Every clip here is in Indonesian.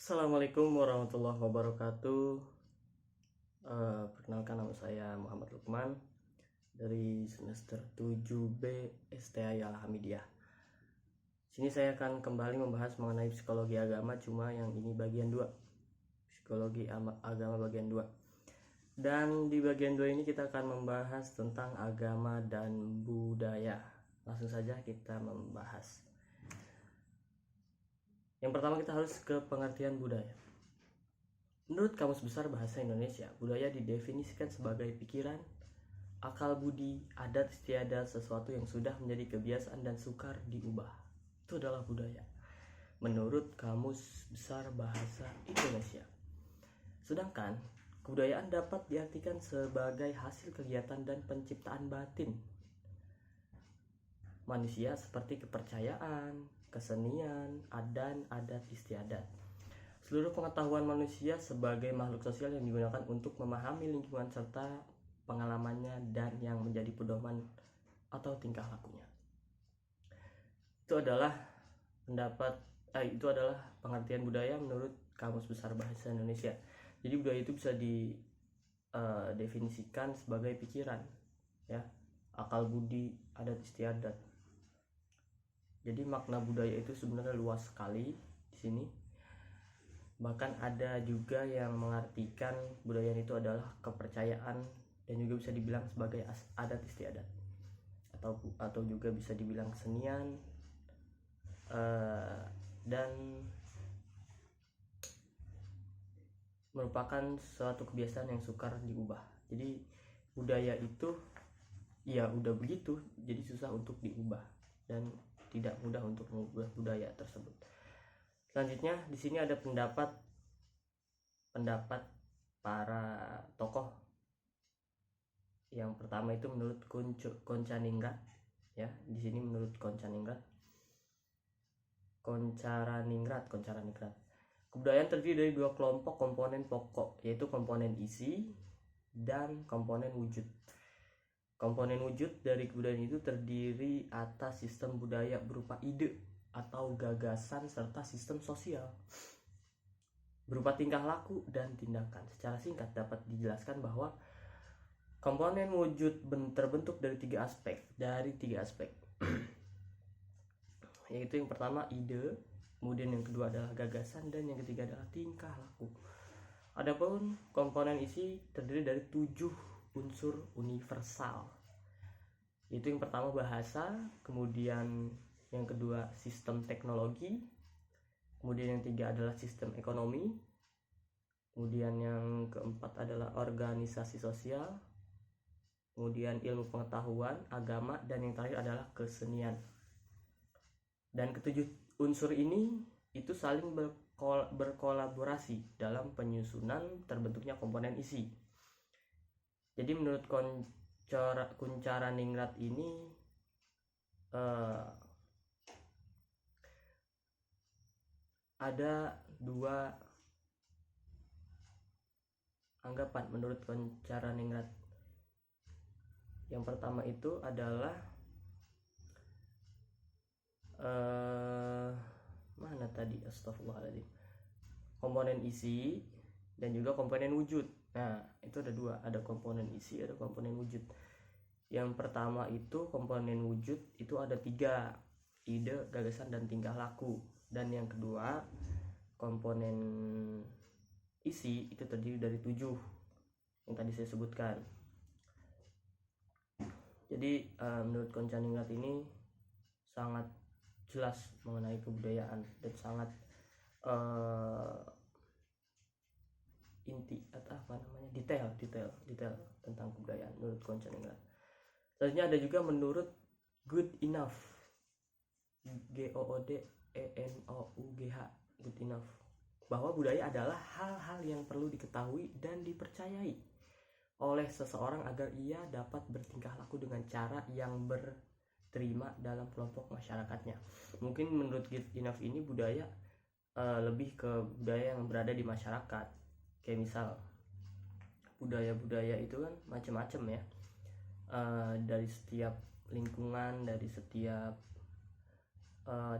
Assalamualaikum warahmatullahi wabarakatuh. Perkenalkan, nama saya Muhammad Lukman dari semester 7B STI Alhamidiyah. Sini saya akan kembali membahas mengenai psikologi agama, cuma yang ini bagian 2. Psikologi agama bagian 2. Dan di bagian 2 ini kita akan membahas tentang agama dan budaya. Langsung saja kita membahas. Yang pertama kita harus ke pengertian budaya. Menurut Kamus Besar Bahasa Indonesia, budaya didefinisikan sebagai pikiran, akal budi, adat istiadat, sesuatu yang sudah menjadi kebiasaan dan sukar diubah. Itu adalah budaya. Menurut Kamus Besar Bahasa Indonesia. Sedangkan kebudayaan dapat diartikan sebagai hasil kegiatan dan penciptaan batin manusia seperti kepercayaan, kesenian, dan adat istiadat. Seluruh pengetahuan manusia sebagai makhluk sosial yang digunakan untuk memahami lingkungan serta pengalamannya dan yang menjadi pedoman atau tingkah lakunya. Itu adalah pengertian budaya menurut Kamus Besar Bahasa Indonesia. Jadi budaya itu bisa didefinisikan sebagai pikiran, ya, akal budi, adat istiadat. Jadi makna budaya itu sebenarnya luas sekali di sini. Bahkan ada juga yang mengartikan budaya itu adalah kepercayaan dan juga bisa dibilang sebagai adat istiadat, atau juga bisa dibilang kesenian dan merupakan suatu kebiasaan yang sukar diubah. Jadi budaya itu ya udah begitu, jadi susah untuk diubah dan tidak mudah untuk mengubah budaya tersebut. Selanjutnya di sini ada pendapat para tokoh. Yang pertama itu menurut Koncaningrat, ya. Di sini menurut Koncaningrat. Kebudayaan terdiri dari dua kelompok komponen pokok, yaitu komponen isi dan komponen wujud. Komponen wujud dari kebudayaan itu terdiri atas sistem budaya berupa ide atau gagasan serta sistem sosial berupa tingkah laku dan tindakan. Secara singkat dapat dijelaskan bahwa komponen wujud terbentuk dari tiga aspek. Yaitu yang pertama ide, kemudian yang kedua adalah gagasan, dan yang ketiga adalah tingkah laku. Adapun komponen isi terdiri dari 7 unsur universal, yaitu yang pertama bahasa, kemudian yang kedua sistem teknologi, kemudian yang ketiga adalah sistem ekonomi, kemudian yang keempat adalah organisasi sosial, kemudian ilmu pengetahuan, agama, dan yang terakhir adalah kesenian. Dan ketujuh unsur ini itu saling berkolaborasi dalam penyusunan terbentuknya komponen isi. Jadi menurut Kuncaraningrat ini ada dua anggapan menurut Kuncaraningrat. Yang pertama itu adalah komponen isi dan juga komponen wujud. Nah, itu ada dua, ada komponen isi, ada komponen wujud. Yang pertama itu komponen wujud itu ada 3, ide, gagasan, dan tingkah laku. Dan yang kedua komponen isi itu terdiri dari 7 yang tadi saya sebutkan. Jadi menurut Koncaningrat ini sangat jelas mengenai kebudayaan dan sangat detail tentang kebudayaan menurut Koncaningrat. Selanjutnya ada juga menurut Goodenough, GOODENOUGH, Goodenough, bahwa budaya adalah hal-hal yang perlu diketahui dan dipercayai oleh seseorang agar ia dapat bertingkah laku dengan cara yang berterima dalam kelompok masyarakatnya. Mungkin menurut Goodenough ini budaya lebih ke budaya yang berada di masyarakat. Kayak misal budaya-budaya itu kan macam-macam ya, dari setiap lingkungan, dari setiap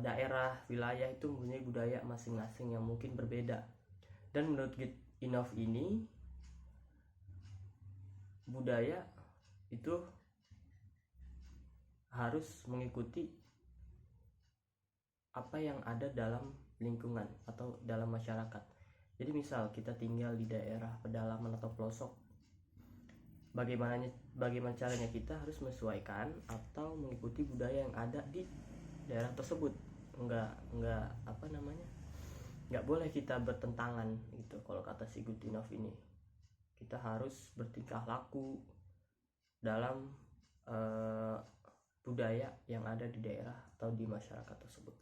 daerah, wilayah itu mempunyai budaya masing-masing yang mungkin berbeda. Dan menurut Gitinov ini, budaya itu harus mengikuti apa yang ada dalam lingkungan atau dalam masyarakat. Jadi misal kita tinggal di daerah pedalaman atau pelosok, bagaimana caranya kita harus menyesuaikan atau mengikuti budaya yang ada di daerah tersebut. Nggak boleh kita bertentangan gitu. Kalau kata si Gitinov ini, kita harus bertingkah laku dalam budaya yang ada di daerah atau di masyarakat tersebut.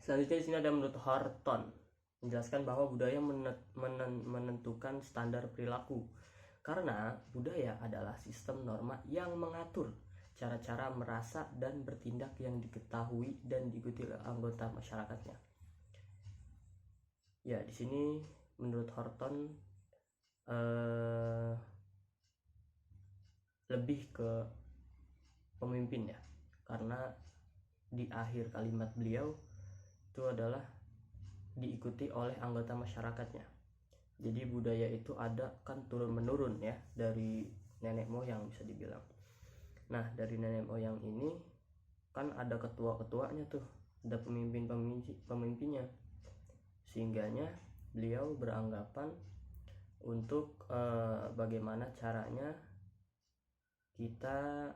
Selanjutnya di sini ada menurut Horton menjelaskan bahwa budaya menentukan standar perilaku, karena budaya adalah sistem norma yang mengatur cara-cara merasa dan bertindak yang diketahui dan diikuti oleh anggota masyarakatnya. Ya, di sini menurut Horton lebih ke pemimpin ya, karena di akhir kalimat beliau itu adalah diikuti oleh anggota masyarakatnya. Jadi budaya itu ada kan turun menurun ya, dari nenek moyang bisa dibilang. Nah, dari nenek moyang ini kan ada ketua-ketuanya tuh, ada pemimpinnya, sehingganya beliau beranggapan untuk bagaimana caranya kita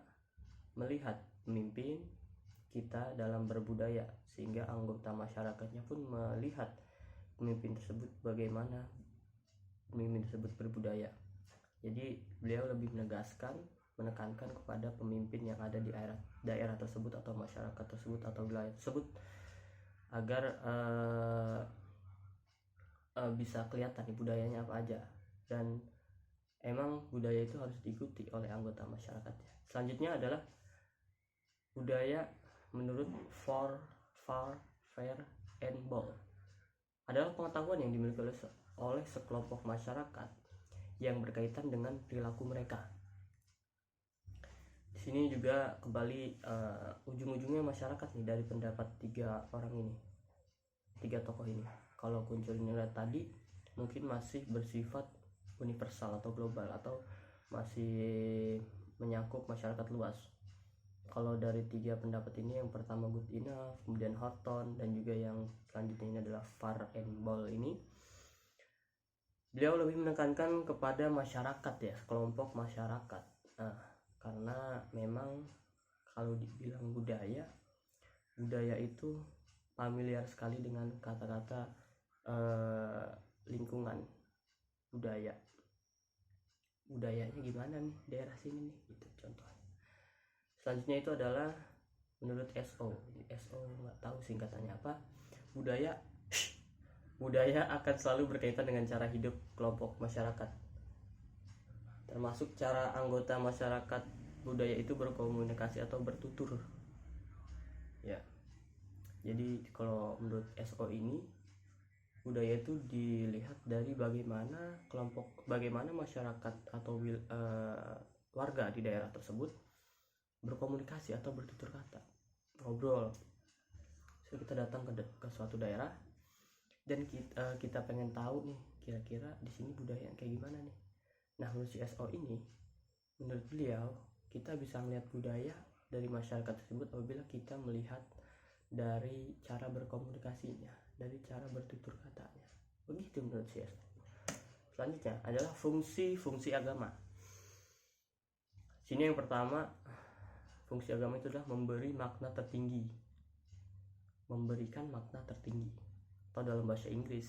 melihat pemimpin kita dalam berbudaya, sehingga anggota masyarakatnya pun melihat pemimpin tersebut bagaimana pemimpin tersebut berbudaya. Jadi beliau lebih menekankan kepada pemimpin yang ada di daerah tersebut atau masyarakat tersebut atau wilayah tersebut agar bisa kelihatan budayanya apa aja, dan emang budaya itu harus diikuti oleh anggota masyarakatnya. Selanjutnya adalah budaya menurut Farr, and Ball adalah pengetahuan yang dimiliki oleh sekelompok masyarakat yang berkaitan dengan perilaku mereka. Di sini juga kembali ujung-ujungnya masyarakat nih, dari pendapat tiga tokoh ini. Kalau Kunchul-Nirad tadi mungkin masih bersifat universal atau global atau masih menyangkut masyarakat luas. Kalau dari tiga pendapat ini, yang pertama Gitinov, kemudian Horton, dan juga yang selanjutnya ini adalah Farr and Ball ini, beliau lebih menekankan kepada masyarakat ya, kelompok masyarakat. Nah, karena memang kalau dibilang budaya itu familiar sekali dengan kata-kata lingkungan budayanya gimana nih daerah sini nih gitu contohnya. Selanjutnya itu adalah menurut SO nggak tahu singkatannya apa. Budaya akan selalu berkaitan dengan cara hidup kelompok masyarakat, termasuk cara anggota masyarakat budaya itu berkomunikasi atau bertutur ya. Jadi kalau menurut SO ini, budaya itu dilihat dari bagaimana masyarakat atau warga di daerah tersebut berkomunikasi atau bertutur kata, ngobrol. So, kita datang ke suatu daerah dan kita pengen tahu nih kira-kira di sini budaya kayak gimana nih. Nah, menurut CSO ini, menurut beliau, kita bisa melihat budaya dari masyarakat tersebut apabila kita melihat dari cara berkomunikasinya, dari cara bertutur katanya. Begitu menurut CSO. Selanjutnya adalah fungsi agama. Sini yang pertama, fungsi agama itu adalah memberikan makna tertinggi, atau dalam bahasa Inggris,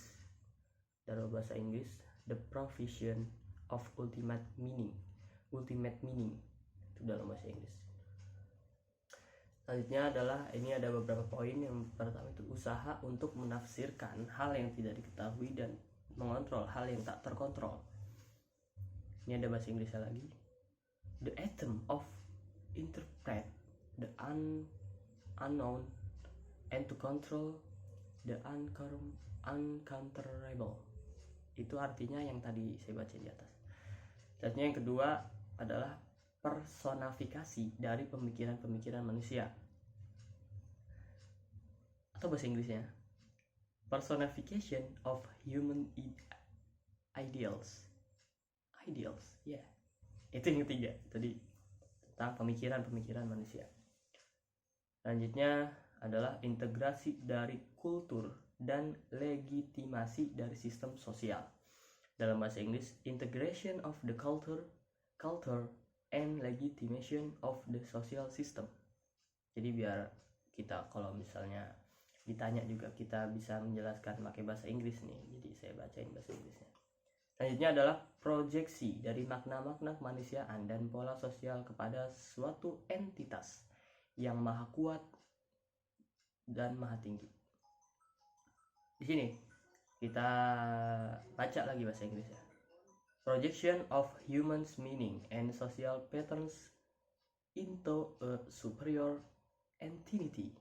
the provision of ultimate meaning itu dalam bahasa Inggris. Selanjutnya adalah, ini ada beberapa poin. Yang pertama itu usaha untuk menafsirkan hal yang tidak diketahui dan mengontrol hal yang tak terkontrol. Ini ada bahasa Inggrisnya lagi, the attempt of interpret the unknown and to control the uncontrollable. Itu artinya yang tadi saya baca di atas. Selanjutnya yang kedua adalah personifikasi dari pemikiran manusia. atau bahasa Inggrisnya personification of human ideals. Ya, itu yang ketiga tadi, tentang pemikiran manusia. Selanjutnya adalah integrasi dari kultur dan legitimasi dari sistem sosial. Dalam bahasa Inggris, integration of the culture and legitimation of the social system. Jadi biar kita kalau misalnya ditanya juga kita bisa menjelaskan pakai bahasa Inggris nih. Jadi saya bacain bahasa Inggrisnya. Selanjutnya adalah proyeksi dari makna-makna kemanusiaan dan pola sosial kepada suatu entitas yang maha kuat dan maha tinggi. Di sini kita baca lagi bahasa Inggrisnya. Projection of humans meaning and social patterns into a superior entity.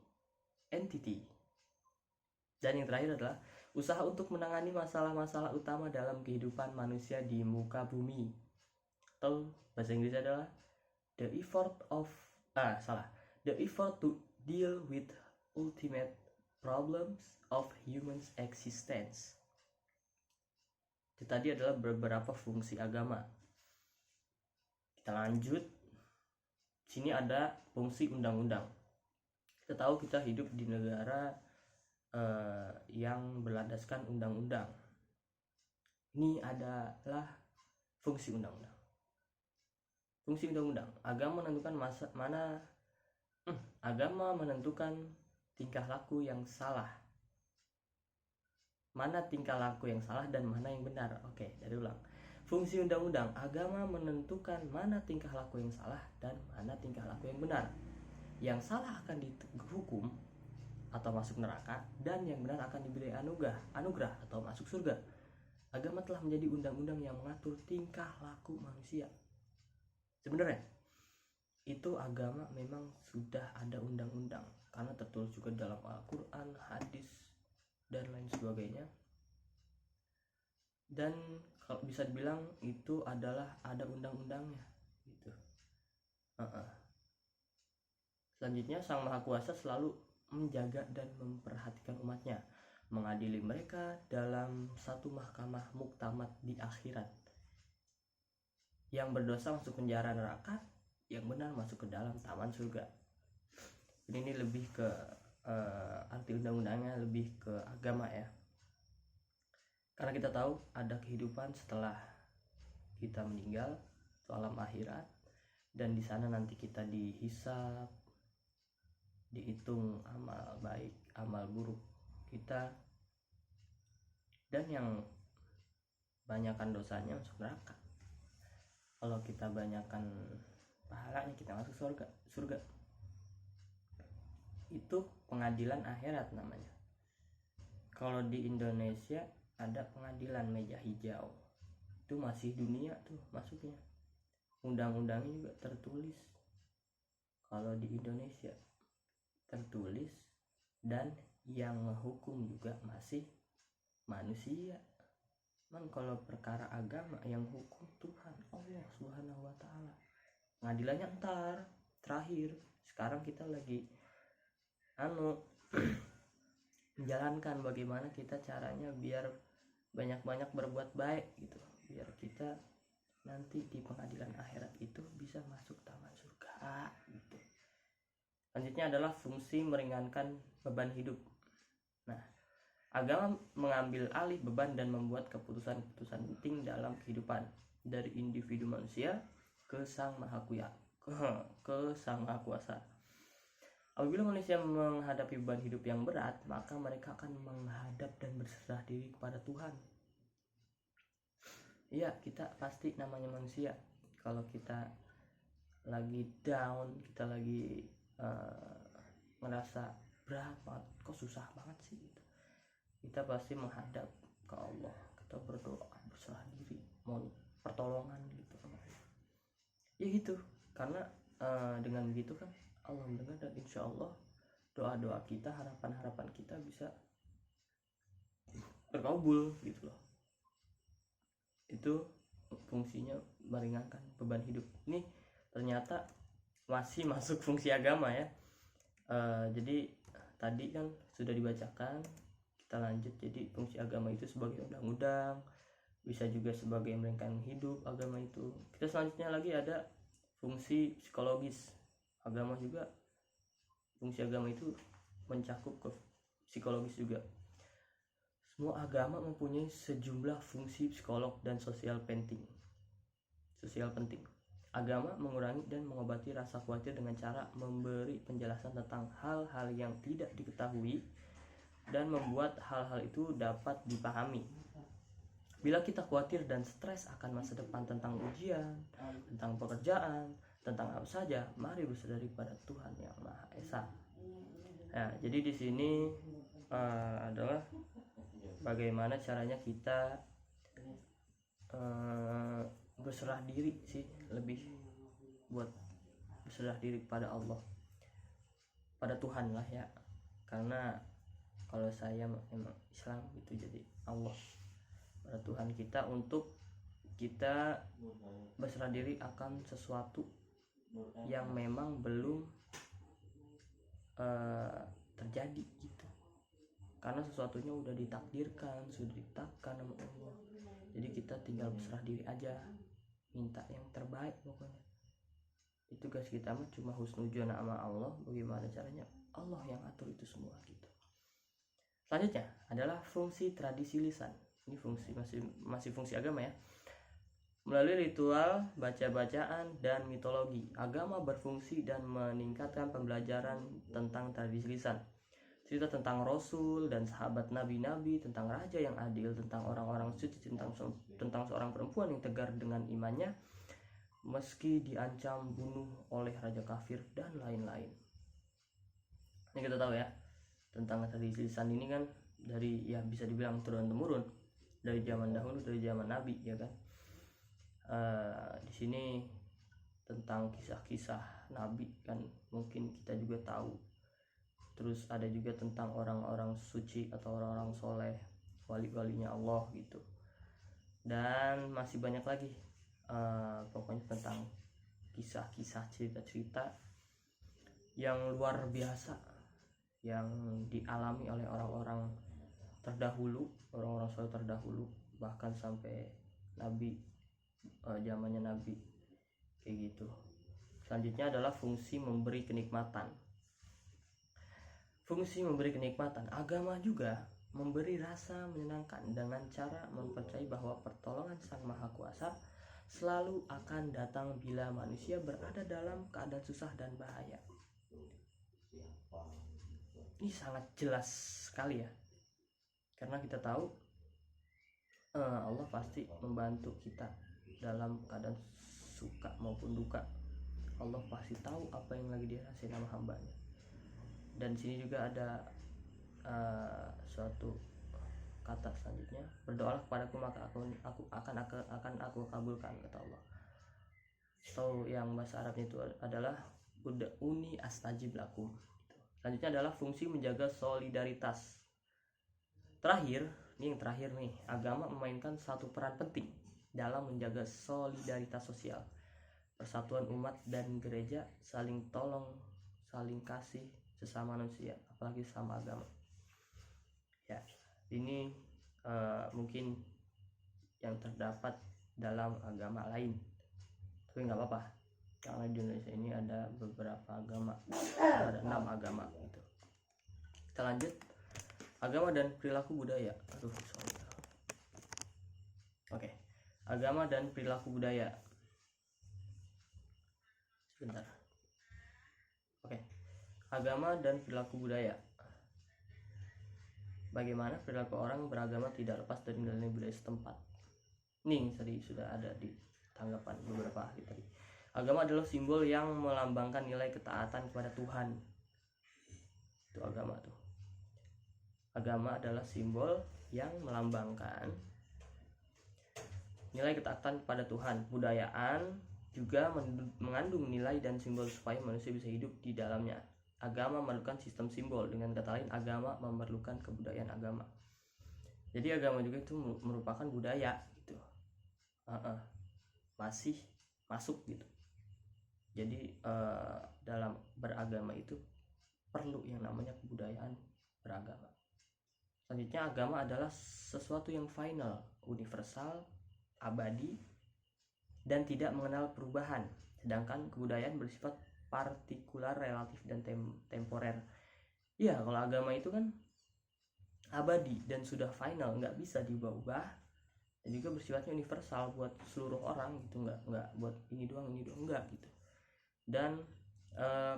Dan yang terakhir adalah usaha untuk menangani masalah-masalah utama dalam kehidupan manusia di muka bumi. Atau bahasa Inggris adalah the effort to deal with ultimate problems of humans existence. Itu tadi adalah beberapa fungsi agama. Kita lanjut. Sini ada fungsi undang-undang. Kita tahu kita hidup di negara yang berlandaskan undang-undang. Ini adalah fungsi undang-undang. Fungsi undang-undang, agama menentukan tingkah laku yang salah. Mana tingkah laku yang salah dan mana yang benar. Oke, dari ulang. Fungsi undang-undang, agama menentukan mana tingkah laku yang salah dan mana tingkah laku yang benar. Yang salah akan dihukum atau masuk neraka, dan yang benar akan diberi anugerah atau masuk surga. Agama telah menjadi undang-undang yang mengatur tingkah laku manusia. Sebenarnya itu agama memang sudah ada undang-undang, karena tertulis juga dalam Al-Quran, hadis, dan lain sebagainya. Dan kalau bisa dibilang itu adalah ada undang-undangnya gitu. Selanjutnya, Sang Maha Kuasa selalu menjaga dan memperhatikan umatnya, mengadili mereka dalam satu mahkamah muktamad di akhirat. Yang berdosa masuk penjara neraka, yang benar masuk ke dalam taman surga. Ini lebih ke arti undang-undangnya lebih ke agama ya. Karena kita tahu ada kehidupan setelah kita meninggal, alam akhirat, dan di sana nanti kita dihisab, dihitung amal baik, amal buruk kita, dan yang banyakkan dosanya masuk neraka. Kalau kita banyakkan pahalanya kita masuk surga. Itu pengadilan akhirat namanya. Kalau di Indonesia ada pengadilan meja hijau, itu masih dunia tuh masuknya. Undang-undangnya juga tertulis. Kalau di Indonesia tertulis, dan yang menghukum juga masih manusia. Memang kalau perkara agama yang hukum Tuhan Allah Subhanahu wa Ta'ala. Pengadilannya ntar terakhir. Sekarang kita lagi menjalankan bagaimana kita caranya biar banyak-banyak berbuat baik gitu, biar kita nanti di pengadilan akhirat itu bisa masuk taman surga gitu. Selanjutnya adalah fungsi meringankan beban hidup. Nah, agama mengambil alih beban dan membuat keputusan-keputusan penting dalam kehidupan, dari individu manusia ke Sang Maha Kuasa. Apabila manusia menghadapi beban hidup yang berat, maka mereka akan menghadap dan berserah diri kepada Tuhan. Iya, kita pasti namanya manusia. Kalau kita lagi down, kita lagi ngerasa berat banget, kok susah banget sih gitu, kita pasti menghadap ke Allah, kita berdoa, berserah diri, mau pertolongan gitu. Ya gitu, karena dengan begitu kan Allah mendengar, dan insya Allah doa-doa kita, harapan-harapan kita bisa terkabul gitu loh. Itu fungsinya meringankan beban hidup. Ini ternyata masih masuk fungsi agama ya. Jadi tadi kan sudah dibacakan, kita lanjut. Jadi fungsi agama itu sebagai undang-undang, bisa juga sebagai merenggang hidup agama itu. Kita selanjutnya lagi ada fungsi psikologis agama juga. Fungsi agama itu mencakup ke psikologis juga. Semua agama mempunyai sejumlah fungsi psikolog dan sosial penting. Agama mengurangi dan mengobati rasa khawatir dengan cara memberi penjelasan tentang hal-hal yang tidak diketahui dan membuat hal-hal itu dapat dipahami. Bila kita khawatir dan stres akan masa depan, tentang ujian, tentang pekerjaan, tentang apa saja, mari berserah pada Tuhan yang Maha Esa. Nah, jadi di sini adalah bagaimana caranya kita berserah diri sih, lebih buat berserah diri pada Allah, pada Tuhan lah ya. Karena kalau saya memang Islam gitu, jadi Allah pada Tuhan kita, untuk kita berserah diri akan sesuatu yang memang belum terjadi gitu. Karena sesuatunya udah ditakdirkan, sudah ditetapkan sama Allah. Jadi kita tinggal berserah diri aja, minta yang terbaik pokoknya. Itu guys, kita mah cuma husnudzon sama Allah. Bagaimana caranya? Allah yang atur itu semua gitu. Selanjutnya adalah fungsi tradisi lisan. Ini fungsi masih fungsi agama ya. Melalui ritual, baca-bacaan, dan mitologi, agama berfungsi dan meningkatkan pembelajaran tentang tradisi lisan. Cerita tentang Rasul dan sahabat nabi-nabi, tentang raja yang adil, tentang orang-orang suci, tentang seorang perempuan yang tegar dengan imannya meski diancam bunuh oleh raja kafir, dan lain-lain. Ini kita tahu ya, tentang tradisi lisan ini kan dari, ya bisa dibilang turun-temurun dari zaman dahulu, dari zaman nabi ya kan. Di sini tentang kisah-kisah nabi kan mungkin kita juga tahu. Terus ada juga tentang orang-orang suci atau orang-orang soleh, wali-walinya Allah gitu. Dan masih banyak lagi pokoknya tentang kisah-kisah, cerita-cerita yang luar biasa yang dialami oleh orang-orang terdahulu, orang-orang soleh terdahulu, bahkan sampai nabi, zamannya nabi kayak gitu. Selanjutnya adalah fungsi memberi kenikmatan. Fungsi memberi kenikmatan, agama juga memberi rasa menyenangkan dengan cara mempercayai bahwa pertolongan Sang Maha Kuasa selalu akan datang bila manusia berada dalam keadaan susah dan bahaya. Ini sangat jelas sekali ya, karena kita tahu Allah pasti membantu kita dalam keadaan suka maupun duka. Allah pasti tahu apa yang lagi dirasain sama hambanya. Dan sini juga ada suatu kata selanjutnya, berdoalah kepadaku maka aku akan kabulkan, kata Allah. Atau yang bahasa Arabnya itu adalah ud'uni astajib lakum. Selanjutnya adalah fungsi menjaga solidaritas. Ini yang terakhir nih, agama memainkan satu peran penting dalam menjaga solidaritas sosial, persatuan umat dan gereja, saling tolong, saling kasih sesama manusia, apalagi sama agama. Ya, ini mungkin yang terdapat dalam agama lain, tapi nggak apa-apa, karena di Indonesia ini ada beberapa agama, ada 6 agama gitu. Kita lanjut, agama dan perilaku budaya. Oke. Agama dan perilaku budaya. Sebentar. Oke. Agama dan perilaku budaya. Bagaimana perilaku orang beragama tidak lepas dari nilai budaya setempat. Ini tadi sudah ada di tanggapan beberapa ahli tadi. Agama adalah simbol yang melambangkan nilai ketaatan kepada Tuhan. Itu agama tuh. Agama adalah simbol yang melambangkan nilai ketaatan kepada Tuhan. Budayaan juga mengandung nilai dan simbol supaya manusia bisa hidup di dalamnya. Agama memerlukan sistem simbol, dengan kata lain agama memerlukan kebudayaan agama. Jadi agama juga itu merupakan budaya gitu. Masih masuk gitu. Jadi dalam beragama itu perlu yang namanya kebudayaan beragama. Selanjutnya, agama adalah sesuatu yang final, universal, abadi, dan tidak mengenal perubahan. Sedangkan kebudayaan bersifat partikular, relatif, dan temporer. Iya, kalau agama itu kan abadi dan sudah final, nggak bisa diubah-ubah, dan juga bersifatnya universal buat seluruh orang gitu, nggak buat ini doang enggak gitu. Dan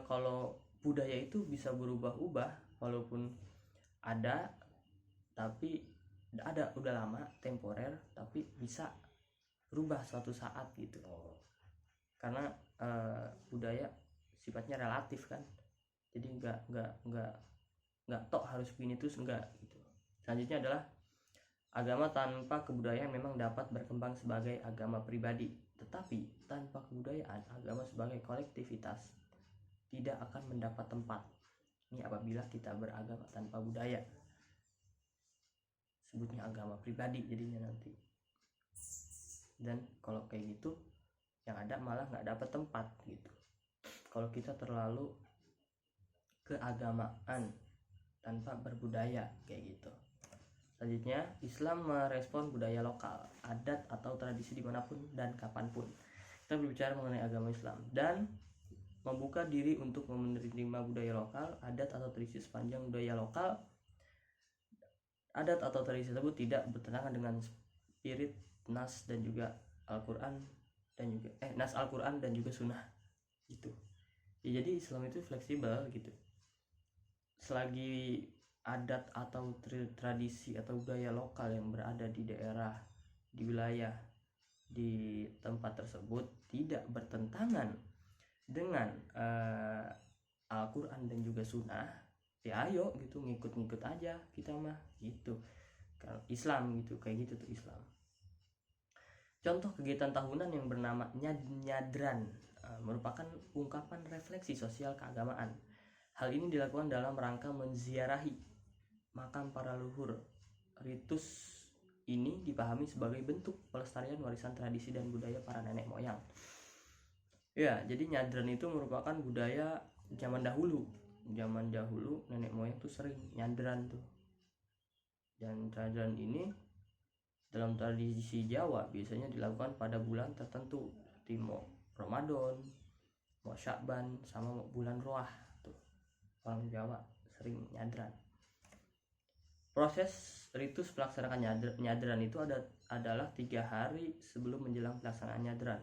kalau budaya itu bisa berubah-ubah, walaupun ada tapi udah lama, temporer, tapi bisa berubah suatu saat gitu. Karena budaya sifatnya relatif kan, jadi nggak tok harus begini terus, enggak gitu. Selanjutnya adalah agama tanpa kebudayaan memang dapat berkembang sebagai agama pribadi, tetapi tanpa kebudayaan agama sebagai kolektivitas tidak akan mendapat tempat. Ini apabila kita beragama tanpa budaya, sebutnya agama pribadi jadinya nanti. Dan kalau kayak gitu, yang ada malah nggak dapat tempat gitu. Kalau kita terlalu keagamaan tanpa berbudaya kayak gitu. Selanjutnya, Islam merespon budaya lokal, adat atau tradisi dimanapun dan kapanpun. Kita berbicara mengenai agama Islam dan membuka diri untuk menerima budaya lokal, adat atau tradisi sepanjang budaya lokal, adat atau tradisi tersebut tidak bertentangan dengan spirit nas dan juga Al-Quran dan juga nas Al-Quran dan juga sunnah gitu. Ya, jadi Islam itu fleksibel gitu. Selagi adat atau tradisi atau budaya lokal yang berada di daerah, di wilayah, di tempat tersebut tidak bertentangan dengan Al-Quran dan juga sunnah, ya ayo gitu, ngikut-ngikut aja kita mah gitu. Islam gitu, kayak gitu tuh Islam. Contoh kegiatan tahunan yang bernama nyadran merupakan ungkapan refleksi sosial keagamaan. Hal ini dilakukan dalam rangka menziarahi makam para leluhur. Ritus ini dipahami sebagai bentuk pelestarian warisan tradisi dan budaya para nenek moyang. Ya, jadi nyadran itu merupakan budaya zaman dahulu. Zaman dahulu nenek moyang tuh sering nyadran tuh. Dan nyadran ini dalam tradisi Jawa biasanya dilakukan pada bulan tertentu, seperti mau Ramadan, mau Syakban, sama mau bulan Roah tuh. Orang Jawa sering nyadran. Proses ritus pelaksanaan nyadran itu adalah 3 hari sebelum menjelang pelaksanaan nyadran.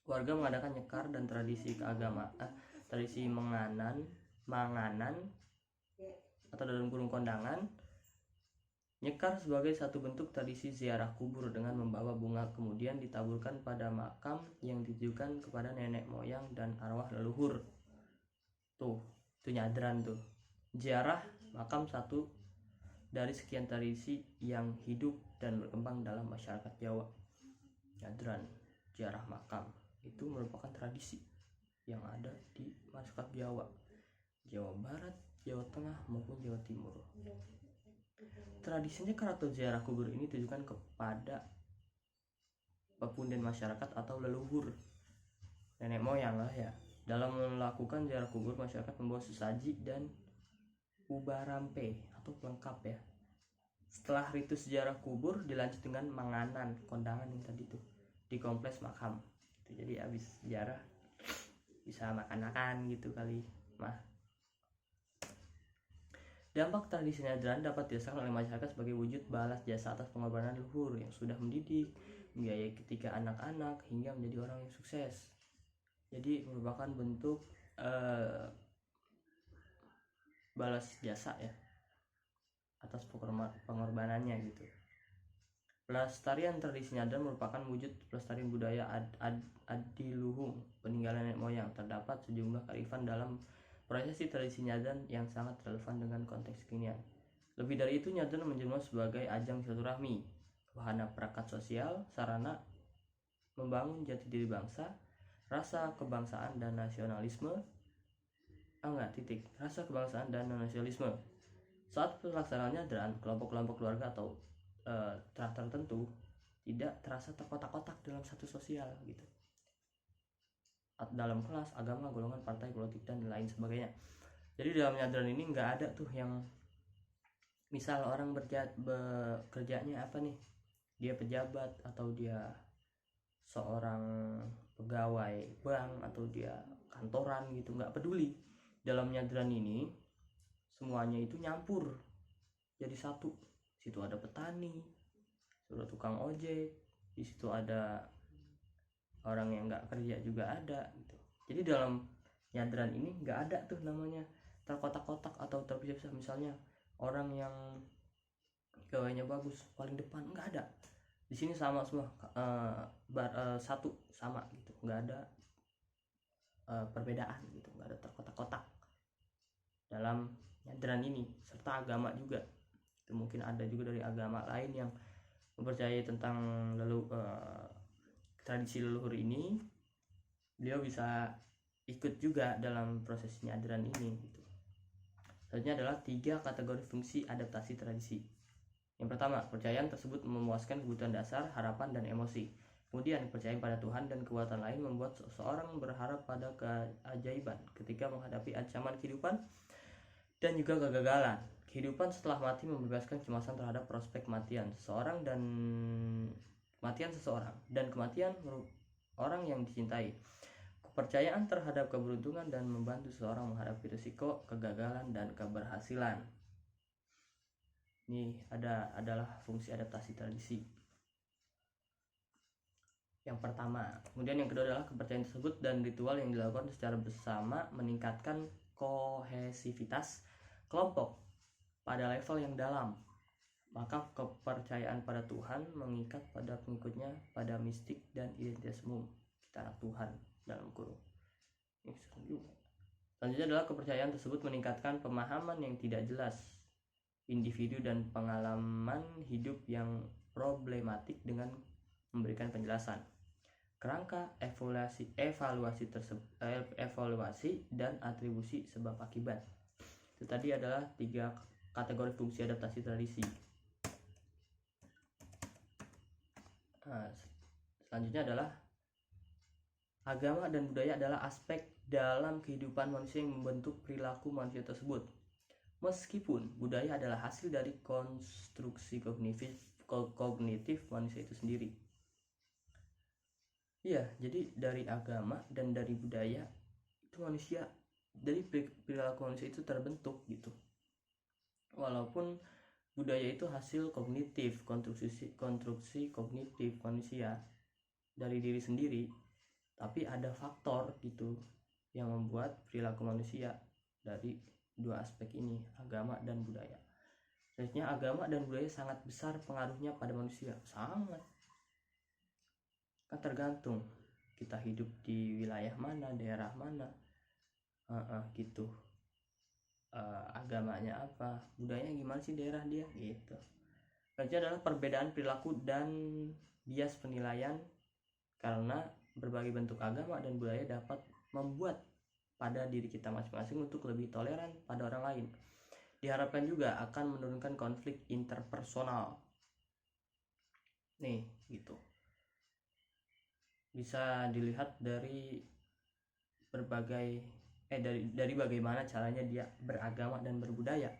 Warga mengadakan nyekar dan tradisi keagamaan, tradisi manganan atau dalam kurung kondangan. Nyekar sebagai satu bentuk tradisi ziarah kubur dengan membawa bunga, kemudian ditaburkan pada makam yang ditujukan kepada nenek moyang dan arwah leluhur. Tuh, itu nyadran tuh. Ziarah makam satu dari sekian tradisi yang hidup dan berkembang dalam masyarakat Jawa. Nyadran, ziarah makam, itu merupakan tradisi yang ada di masyarakat Jawa, Jawa Barat, Jawa Tengah maupun Jawa Timur. Tradisinya atau ziarah kubur ini ditujukan kepada pepunden masyarakat atau leluhur, nenek moyang lah ya. Dalam melakukan ziarah kubur, masyarakat membawa sesaji dan ubarampe atau pelengkap ya. Setelah ritus ziarah kubur dilanjut dengan manganan, kondangan yang tadi tuh di kompleks makam. Jadi habis ziarah bisa makan-makan gitu kali mah. Dampak tradisi nyadran dapat dirasakan oleh masyarakat sebagai wujud balas jasa atas pengorbanan leluhur yang sudah mendidik, membiayai ketiga anak-anak hingga menjadi orang yang sukses. Jadi merupakan bentuk balas jasa ya atas pengorbanannya gitu. Pelestarian tradisi nyadran merupakan wujud pelestarian budaya adiluhung, peninggalan nenek moyang. Terdapat sejumlah kearifan dalam prosesi tradisi nyadran yang sangat relevan dengan konteks kekinian. Lebih dari itu, nyadran menjelma sebagai ajang silaturahmi, wahana perangkat sosial, sarana membangun jati diri bangsa, rasa kebangsaan dan nasionalisme. Rasa kebangsaan dan nasionalisme. Saat pelaksanaan nyadran, kelompok-kelompok keluarga atau tertentu tidak terasa terkotak-kotak dalam satu sosial gitu. Dalam kelas, agama, golongan, partai, politik dan lain sebagainya. Jadi dalam nyadran ini nggak ada tuh yang misal orang bekerjanya apa nih, dia pejabat atau dia seorang pegawai bank atau dia kantoran gitu, nggak peduli. Dalam nyadran ini semuanya itu nyampur jadi satu. Situ ada petani, situ ada tukang ojek, di situ ada orang yang nggak kerja juga ada gitu. Jadi dalam nyadran ini nggak ada tuh namanya terkotak-kotak atau terpisah-pisah. Misalnya orang yang gawainya bagus paling depan, nggak ada. Di sini sama semua, satu sama gitu, nggak ada perbedaan gitu, nggak ada terkotak-kotak dalam nyadran ini. Serta agama juga, itu mungkin ada juga dari agama lain yang mempercayai tentang tradisi leluhur ini, beliau bisa ikut juga dalam proses nyadran ini gitu. Selanjutnya adalah 3 kategori fungsi adaptasi tradisi. Yang pertama, kepercayaan tersebut memuaskan kebutuhan dasar, harapan, dan emosi. Kemudian, kepercayaan pada Tuhan dan kekuatan lain membuat seseorang berharap pada keajaiban ketika menghadapi ancaman kehidupan dan juga kegagalan. Kehidupan setelah mati membebaskan kecemasan terhadap prospek kematian seseorang dan kematian orang yang dicintai. Kepercayaan terhadap keberuntungan dan membantu seseorang menghadapi risiko, kegagalan, dan keberhasilan. Ini adalah fungsi adaptasi tradisi. Yang pertama. Kemudian yang kedua adalah kepercayaan tersebut dan ritual yang dilakukan secara bersama meningkatkan kohesivitas kelompok pada level yang dalam. Maka kepercayaan pada Tuhan mengikat pada pengikutnya pada mistik dan identitas umum. Kita anak Tuhan dalam kurung. Ini serem juga. Selanjutnya adalah kepercayaan tersebut meningkatkan pemahaman yang tidak jelas individu dan pengalaman hidup yang problematik dengan memberikan penjelasan, kerangka evaluasi dan atribusi sebab akibat. Itu tadi adalah 3 kategori fungsi adaptasi tradisi. Selanjutnya adalah agama dan budaya adalah aspek dalam kehidupan manusia yang membentuk perilaku manusia tersebut. Meskipun budaya adalah hasil dari konstruksi kognitif manusia itu sendiri. Iya, jadi dari agama dan dari budaya itu manusia, dari perilaku manusia itu terbentuk gitu. Walaupun budaya itu hasil kognitif, konstruksi kognitif manusia dari diri sendiri, tapi ada faktor gitu yang membuat perilaku manusia dari 2 aspek ini, agama dan budaya. Sebenarnya agama dan budaya sangat besar pengaruhnya pada manusia, sangat. Kan tergantung kita hidup di wilayah mana, daerah mana, gitu. Agamanya apa, budayanya gimana sih daerah dia gitu. Selanjutnya adalah perbedaan perilaku dan bias penilaian, karena berbagai bentuk agama dan budaya dapat membuat pada diri kita masing-masing untuk lebih toleran pada orang lain. Diharapkan juga akan menurunkan konflik interpersonal. Nih, gitu. Bisa dilihat dari berbagai dari bagaimana caranya dia beragama dan berbudaya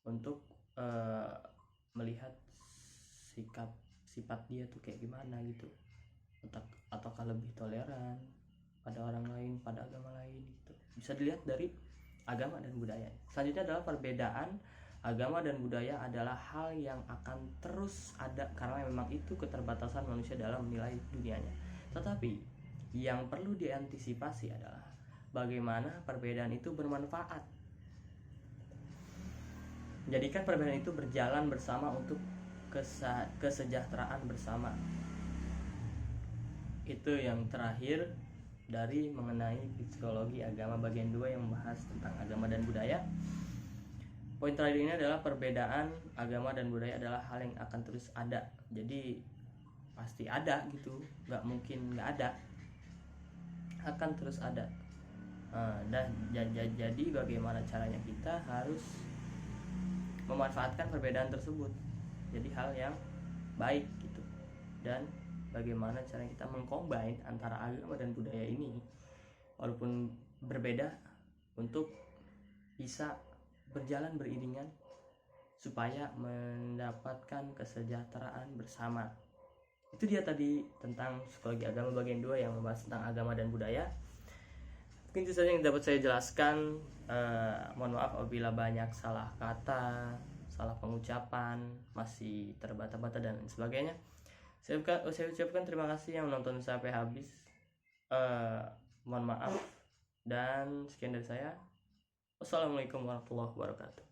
untuk melihat sifat dia tuh kayak gimana gitu, ataukah lebih toleran pada orang lain, pada agama lain gitu. Bisa dilihat dari agama dan budaya. Selanjutnya adalah perbedaan agama dan budaya adalah hal yang akan terus ada karena memang itu keterbatasan manusia dalam menilai dunianya. Tetapi yang perlu diantisipasi adalah bagaimana perbedaan itu bermanfaat. Jadikan perbedaan itu berjalan bersama untuk kesejahteraan bersama. Itu yang terakhir dari mengenai psikologi agama bagian 2 yang membahas tentang agama dan budaya. Poin terakhir ini adalah perbedaan agama dan budaya adalah hal yang akan terus ada. Jadi pasti ada gitu, nggak mungkin nggak ada, akan terus ada. Dan jadi bagaimana caranya kita harus memanfaatkan perbedaan tersebut jadi hal yang baik gitu, dan bagaimana cara kita mengcombine antara agama dan budaya ini. Walaupun berbeda, untuk bisa berjalan beriringan supaya mendapatkan kesejahteraan bersama. Itu dia tadi tentang psikologi agama bagian 2 yang membahas tentang agama dan budaya. Mungkin itu saja yang dapat saya jelaskan. Mohon maaf apabila banyak salah kata, salah pengucapan, masih terbata-bata dan sebagainya. Saya ucapkan terima kasih yang menonton sampai habis. Mohon maaf dan sekian dari saya. Wassalamualaikum warahmatullahi wabarakatuh.